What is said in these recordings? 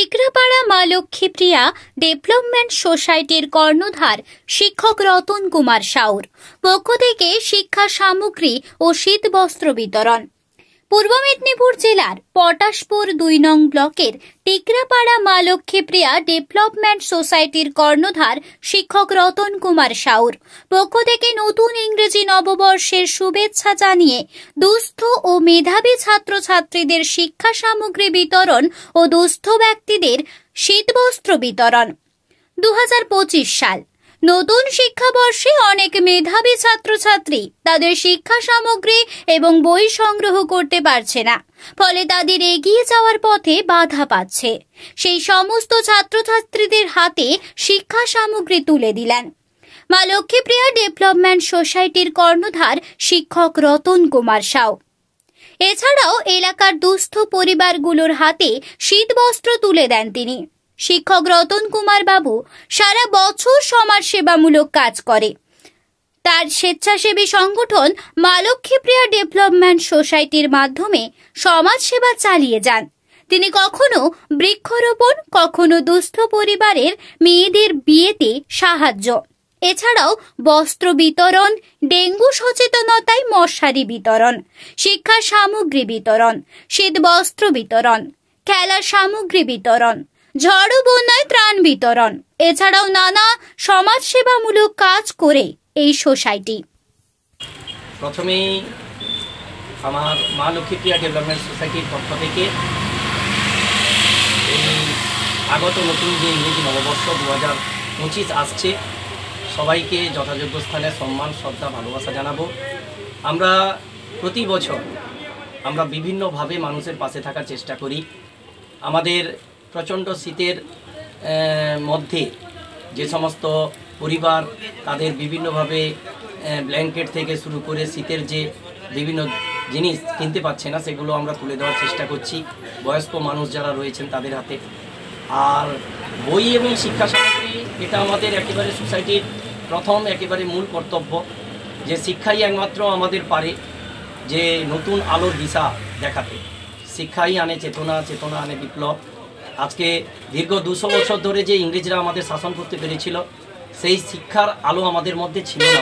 টিকরাপাড়া মা লক্ষ্মীপ্রিয়া ডেভেলপমেন্ট সোসাইটির কর্ণধার শিক্ষক রতন কুমার সাউর পক্ষ থেকে শিক্ষা সামগ্রী ও শীতবস্ত্র বিতরণ। পূর্ব মেদিনীপুর জেলার পটাশপুর ২ নং ব্লকের টিকরাপাড়া মা লক্ষ্মীপ্রিয়া ডেভেলপমেন্ট সোসাইটির কর্ণধার শিক্ষক রতন কুমার সাউর পক্ষ থেকে নতুন ইংরেজি নববর্ষের শুভেচ্ছা জানিয়ে দুস্থ ও মেধাবী ছাত্রছাত্রীদের শিক্ষা সামগ্রী বিতরণ ও দুস্থ ব্যক্তিদের শীতবস্ত্র বিতরণ। ২০২৫ সাল নতুন শিক্ষাবর্ষে অনেক মেধাবী ছাত্রছাত্রী তাদের শিক্ষা সামগ্রী এবং বই সংগ্রহ করতে পারছে না, ফলে তাদের এগিয়ে যাওয়ার পথে বাধা পাচ্ছে। সেই সমস্ত ছাত্রছাত্রীদের হাতে শিক্ষা সামগ্রী তুলে দিলেন মা লক্ষ্মীপ্রিয়া ডেভেলপমেন্ট সোসাইটির কর্ণধার শিক্ষক রতন কুমার সাউ। এছাড়াও এলাকার দুস্থ পরিবারগুলোর হাতে শীতবস্ত্র তুলে দেন তিনি। শিক্ষক রতন কুমার বাবু সারা বছর সমাজসেবামূলক কাজ করে। তার স্বেচ্ছাসেবী সংগঠন মা লক্ষ্মীপ্রিয়া ডেভেলপমেন্ট সোসাইটির মাধ্যমে সমাজসেবা চালিয়ে যান। তিনি কখনো বৃক্ষরোপণ, কখনো দুস্থ পরিবারের মেয়েদের বিয়েতে সাহায্য, এছাড়াও বস্ত্র বিতরণ, ডেঙ্গু সচেতনতায় মশারি বিতরণ, শিক্ষা সামগ্রী বিতরণ, শীতবস্ত্র বিতরণ, খেলার সামগ্রী বিতরণ, ঝড় ও বন্যায় ত্রাণ বিতরণ, এছাড়াও নানা সমাজসেবামূলক কাজ করে এই সোসাইটি। প্রথমেই আমার মা লক্ষ্মীপ্রিয়া ডেভেলপমেন্ট সোসাইটির পক্ষ থেকে এই আগত নতুন যে ইংরেজি নববর্ষ ২০২৫ আসছে, সবাইকে যথাযোগ্য স্থানে সম্মান, শ্রদ্ধা, ভালোবাসা জানাবো। আমরা প্রতি বছর আমরা বিভিন্নভাবে মানুষের পাশে থাকার চেষ্টা করি। আমাদের প্রচণ্ড শীতের মধ্যে যে সমস্ত পরিবার তাদের বিভিন্নভাবে ব্ল্যাঙ্কেট থেকে শুরু করে শীতের যে বিভিন্ন জিনিস কিনতে পারছে না, সেগুলো আমরা তুলে দেওয়ার চেষ্টা করছি বয়স্ক মানুষ যারা রয়েছেন তাদের হাতে। আর বই এবং শিক্ষা সামগ্রী, এটা আমাদের একেবারে সোসাইটির প্রথম একেবারে মূল কর্তব্য, যে শিক্ষাই একমাত্র আমাদের পারে যে নতুন আলোর দিশা দেখাতে। শিক্ষাই আনে চেতনা, চেতনা আনে বিপ্লব। আজকে দীর্ঘ ২০০ বছর ধরে যে ইংরেজরা আমাদের শাসন করতে পেরেছিল, সেই শিক্ষার আলো আমাদের মধ্যে ছিল না।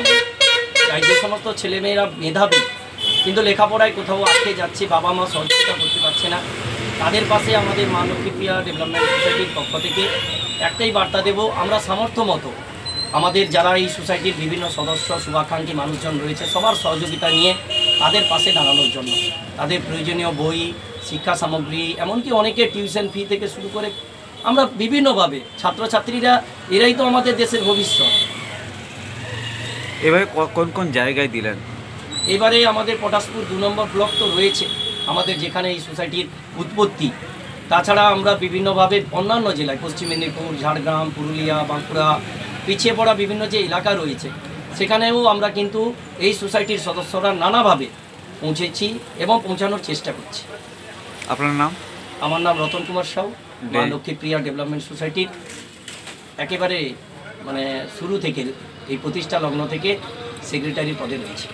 তাই যে সমস্ত ছেলেমেয়েরা মেধাবী কিন্তু লেখাপড়ায় কোথাও আটকে যাচ্ছে, বাবা মা সহযোগিতা করতে পারছে না, তাদের পাশে আমাদের মা লক্ষ্মীপ্রিয়া ডেভেলপমেন্ট সোসাইটির পক্ষ থেকে একটাই বার্তা দেব, আমরা সামর্থ্য মতো আমাদের যারা এই সোসাইটির বিভিন্ন সদস্য, শুভাকাঙ্ক্ষী মানুষজন রয়েছে, সবার সহযোগিতা নিয়ে তাদের পাশে দাঁড়ানোর জন্য তাদের প্রয়োজনীয় বই, শিক্ষা সামগ্রী, এমনকি অনেকে টিউশন ফি থেকে শুরু করে আমরা বিভিন্নভাবে ছাত্রছাত্রীরা, এরাই তো আমাদের দেশের ভবিষ্যৎ। এবারে কোন কোন জায়গায় দিলেন? এবারে আমাদের পটাশপুর ২ নম্বর ব্লক তো রয়েছে আমাদের, যেখানে এই সোসাইটির উৎপত্তি। তাছাড়া আমরা বিভিন্নভাবে অন্যান্য জেলায়, পশ্চিম মেদিনীপুর, ঝাড়গ্রাম, পুরুলিয়া, বাঁকুড়া, পিছিয়ে পড়া বিভিন্ন যে এলাকা রয়েছে, সেখানেও আমরা কিন্তু এই সোসাইটির সদস্যরা নানাভাবে পৌঁছেছি এবং পৌঁছানোর চেষ্টা করছি। আপনার নাম? আমার নাম রতন কুমার সাউ, মা লক্ষ্মীপ্রিয়া ডেভেলপমেন্ট সোসাইটির একেবারে শুরু থেকে, এই প্রতিষ্ঠা লগ্ন থেকে সেক্রেটারি পদে রয়েছে।